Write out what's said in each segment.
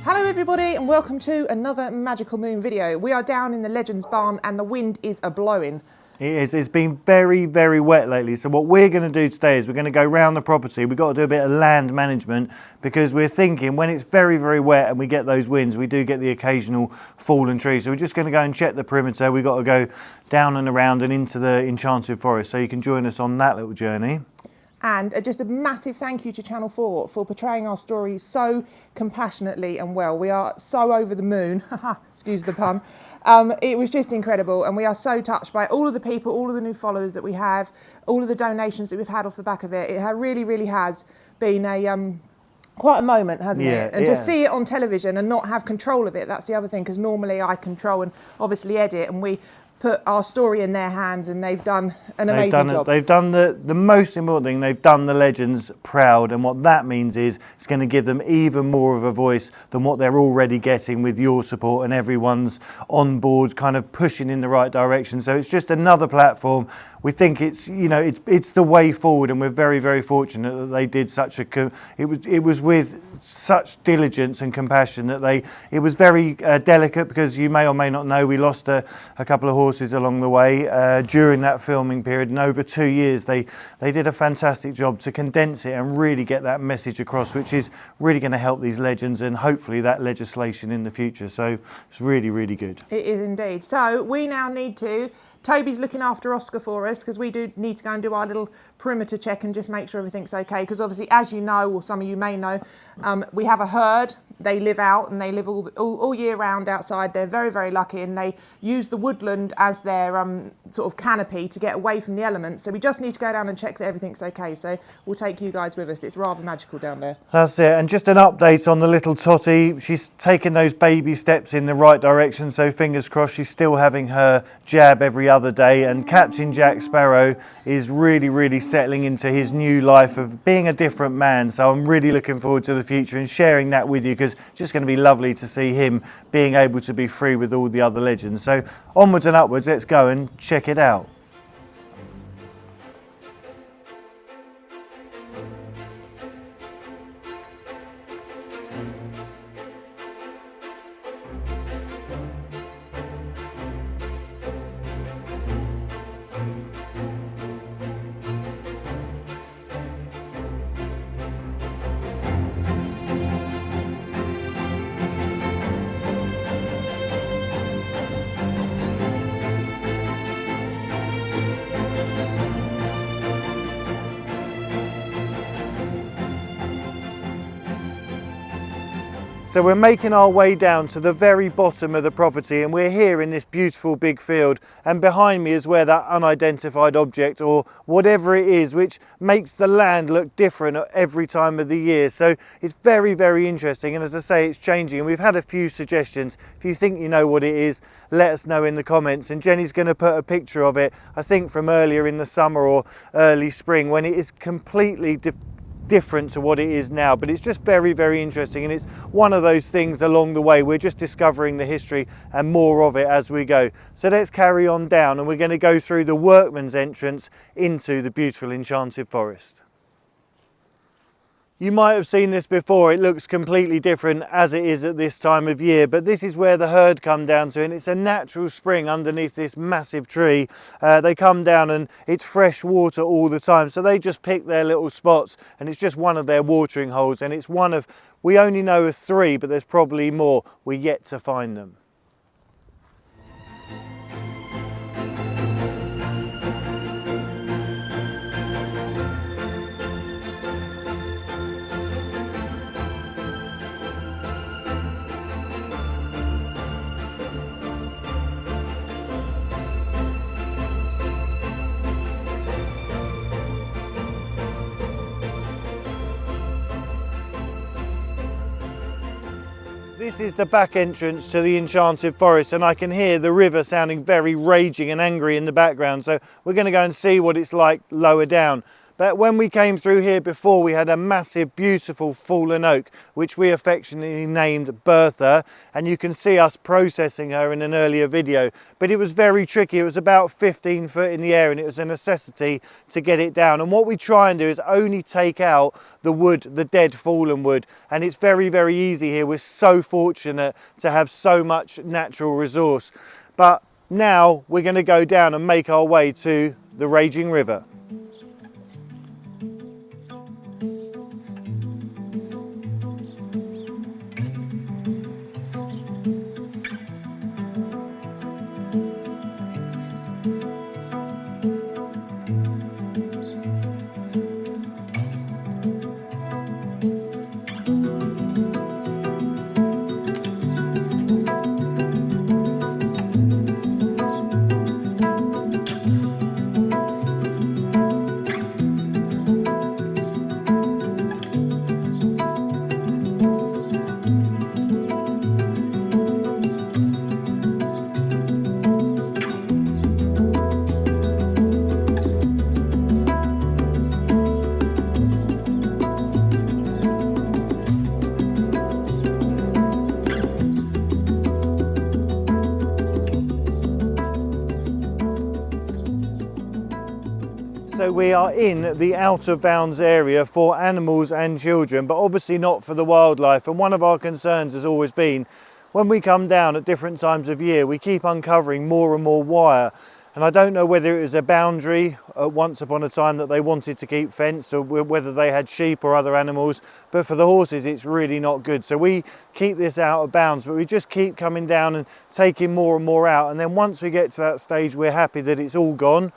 Hello everybody and welcome to another Magical Moon video. We are down in the Legends barn and the wind is a-blowing. It is. It's been very, very wet lately. So what we're going to do today is we're going to go round the property. We've got to do a bit of land management because we're thinking when it's very, very wet and we get those winds, we do get the occasional fallen tree. So we're just going to go and check the perimeter. We've got to go down and around and into the Enchanted Forest. So you can join us on that little journey. And just a massive thank you to Channel 4 for portraying our story so compassionately and well. We are so over the moon, excuse the pun. It was just incredible and we are so touched by all of the people, all of the new followers that we have, all of the donations that we've had off the back of it. It really, really has been a quite a moment, hasn't it? And to see it on television and not have control of it, that's the other thing, because normally I control and obviously edit, and we put our story in their hands and they've done an amazing job. They've done the most important thing, they've done the Legends proud, and what that means is it's going to give them even more of a voice than what they're already getting with your support and everyone's on board kind of pushing in the right direction. So it's just another platform. We think it's, you know, it's the way forward, and we're very, very fortunate that they did such a, it was with such diligence and compassion that it was very delicate, because you may or may not know we lost a couple of horses along the way during that filming period, and over 2 years they did a fantastic job to condense it and really get that message across, which is really going to help these legends and hopefully that legislation in the future. So it's really, really good. It is indeed. So we now need to, Toby's looking after Oscar for us, because we do need to go and do our little perimeter check and just make sure everything's okay, because obviously, as you know, or some of you may know, we have a herd. They live out and they live all year round outside. They're very, very lucky, and they use the woodland as their sort of canopy to get away from the elements. So we just need to go down and check that everything's okay. So we'll take you guys with us. It's rather magical down there. That's it. And just an update on the little Totty. She's taking those baby steps in the right direction. So fingers crossed, she's still having her jab every other day. And Captain Jack Sparrow is really, really settling into his new life of being a different man. So I'm really looking forward to the future and sharing that with you, because it's just going to be lovely to see him being able to be free with all the other legends. So onwards and upwards, let's go and check it out. So we're making our way down to the very bottom of the property, and we're here in this beautiful big field, and behind me is where that unidentified object, or whatever it is, which makes the land look different at every time of the year. So it's very, very interesting, and as I say, it's changing, and we've had a few suggestions. If you think you know what it is, let us know in the comments, and Jenny's going to put a picture of it, I think from earlier in the summer or early spring, when it is completely different to what it is now. But it's just very, very interesting, and it's one of those things along the way. We're just discovering the history and more of it as we go. So let's carry on down, and we're going to go through the workman's entrance into the beautiful Enchanted Forest. You might have seen this before. It looks completely different as it is at this time of year, but this is where the herd come down to, and it's a natural spring underneath this massive tree. They come down and it's fresh water all the time, so they just pick their little spots, and it's just one of their watering holes, and it's one of, we only know of 3, but there's probably more. We're yet to find them. This is the back entrance to the Enchanted Forest, and I can hear the river sounding very raging and angry in the background, so we're going to go and see what it's like lower down. That when we came through here before, we had a massive, beautiful fallen oak, which we affectionately named Bertha, and you can see us processing her in an earlier video. But it was very tricky. It was about 15 foot in the air, and it was a necessity to get it down. And what we try and do is only take out the wood, the dead fallen wood, and it's very, very easy here. We're so fortunate to have so much natural resource. But now we're going to go down and make our way to the raging river. So we are in the out of bounds area for animals and children, but obviously not for the wildlife. And one of our concerns has always been, when we come down at different times of year, we keep uncovering more and more wire. And I don't know whether it was a boundary once upon a time that they wanted to keep fenced, or whether they had sheep or other animals, but for the horses it's really not good. So we keep this out of bounds, but we just keep coming down and taking more and more out. And then once we get to that stage, we're happy that it's all gone.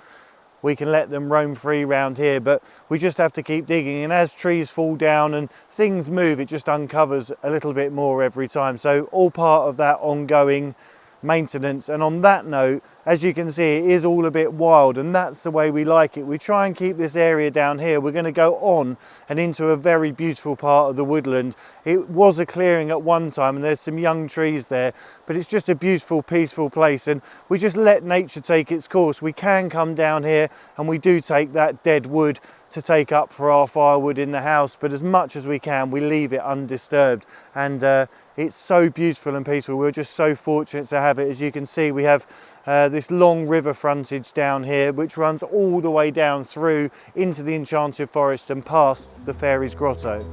We can let them roam free around here, but we just have to keep digging, and as trees fall down and things move, it just uncovers a little bit more every time. So all part of that ongoing maintenance. And on that note, as you can see, it is all a bit wild, and that's the way we like it. We try and keep this area down here. We're going to go on and into a very beautiful part of the woodland. It was a clearing at one time, and there's some young trees there, but it's just a beautiful, peaceful place, and we just let nature take its course. We can come down here and we do take that dead wood to take up for our firewood in the house, but as much as we can, we leave it undisturbed. And it's so beautiful and peaceful. We're just so fortunate to have it. As you can see, we have this long river frontage down here, which runs all the way down through into the Enchanted Forest and past the Fairies Grotto.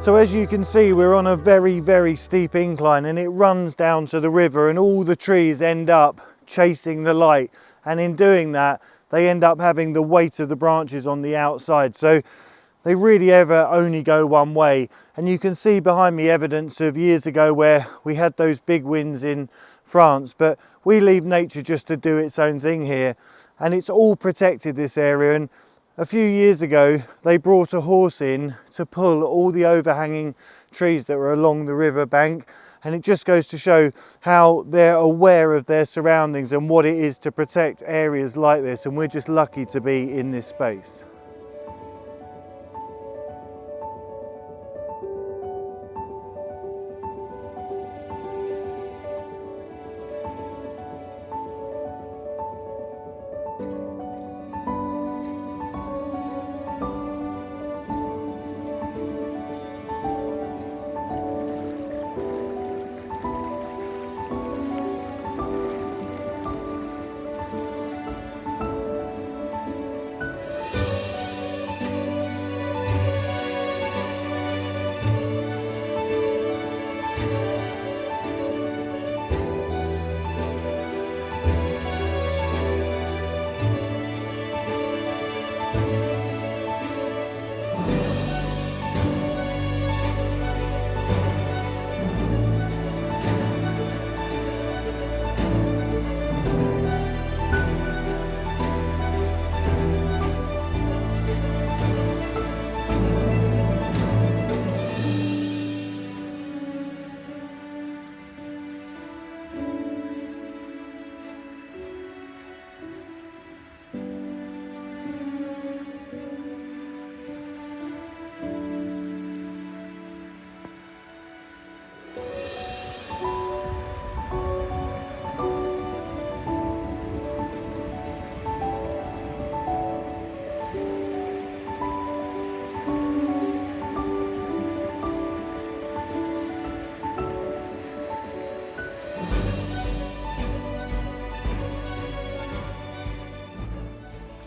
So as you can see, we're on a very, very steep incline, and it runs down to the river, and all the trees end up chasing the light. And in doing that, they end up having the weight of the branches on the outside. So they really ever only go one way. And you can see behind me evidence of years ago where we had those big winds in France, but we leave nature just to do its own thing here. And it's all protected, this area. And a few years ago, they brought a horse in to pull all the overhanging trees that were along the river bank. And it just goes to show how they're aware of their surroundings and what it is to protect areas like this. And we're just lucky to be in this space.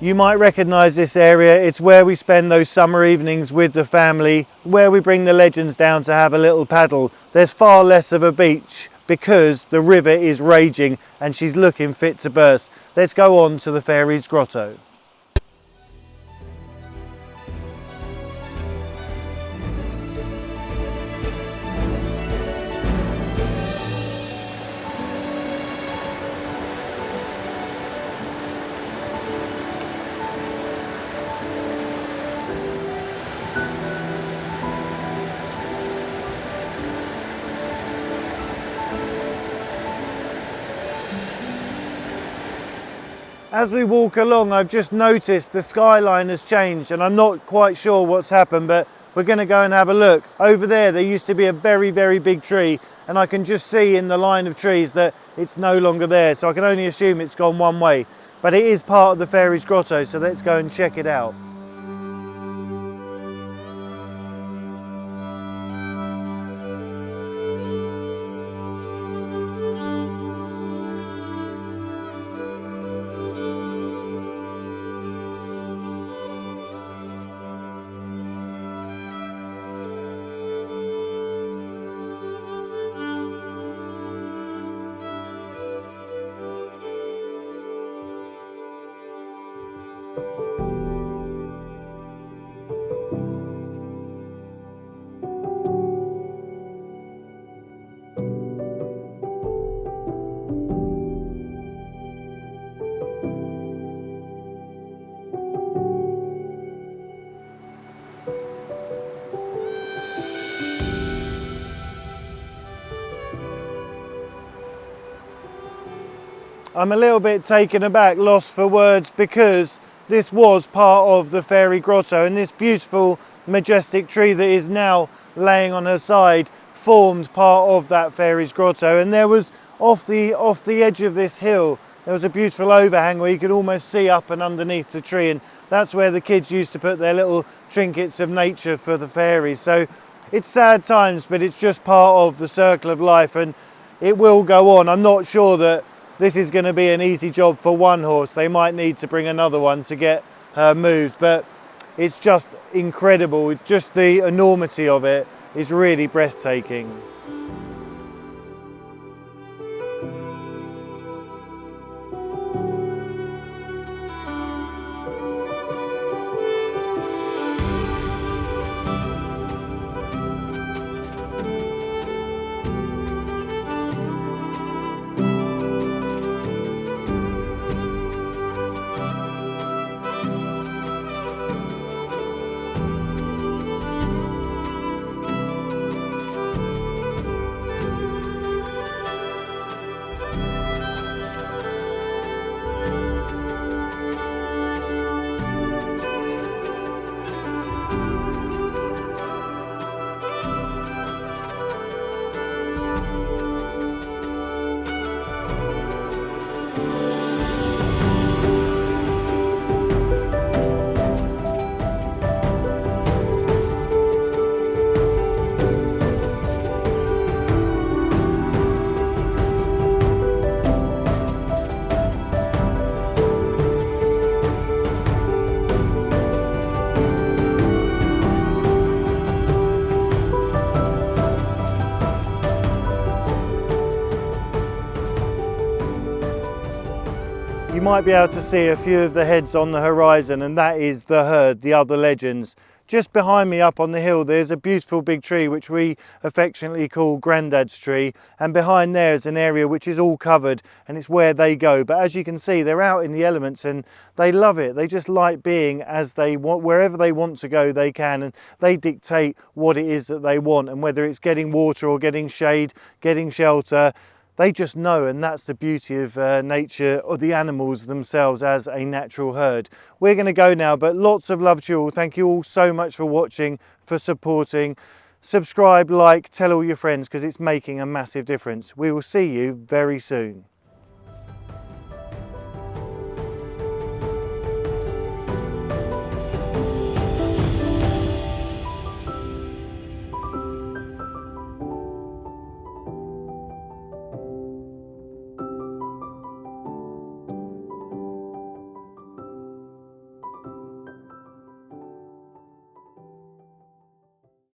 You might recognise this area. It's where we spend those summer evenings with the family, where we bring the legends down to have a little paddle. There's far less of a beach because the river is raging and she's looking fit to burst. Let's go on to the Fairies Grotto. As we walk along, I've just noticed the skyline has changed and I'm not quite sure what's happened, but we're going to go and have a look. Over there used to be a very, very big tree, and I can just see in the line of trees that it's no longer there, so I can only assume it's gone one way. But it is part of the Fairies Grotto, so let's go and check it out. I'm a little bit taken aback, lost for words, because this was part of the Fairy Grotto, and this beautiful majestic tree that is now laying on her side formed part of that Fairies Grotto. And there was off the edge of this hill, there was a beautiful overhang where you could almost see up and underneath the tree, and that's where the kids used to put their little trinkets of nature for the fairies. So it's sad times, but it's just part of the circle of life, and it will go on. I'm not sure that this is going to be an easy job for one horse. They might need to bring another one to get her moved, but it's just incredible. Just the enormity of it is really breathtaking. You might be able to see a few of the heads on the horizon, and that is the herd, the other legends. Just behind me up on the hill there's a beautiful big tree which we affectionately call Grandad's tree, and behind there is an area which is all covered and it's where they go. But as you can see, they're out in the elements and they love it. They just like being as they want. Wherever they want to go they can, and they dictate what it is that they want, and whether it's getting water or getting shade, getting shelter, they just know. And that's the beauty of nature, or the animals themselves as a natural herd. We're going to go now, but lots of love to you all. Thank you all so much for watching, for supporting. Subscribe, like, tell all your friends, because it's making a massive difference. We will see you very soon.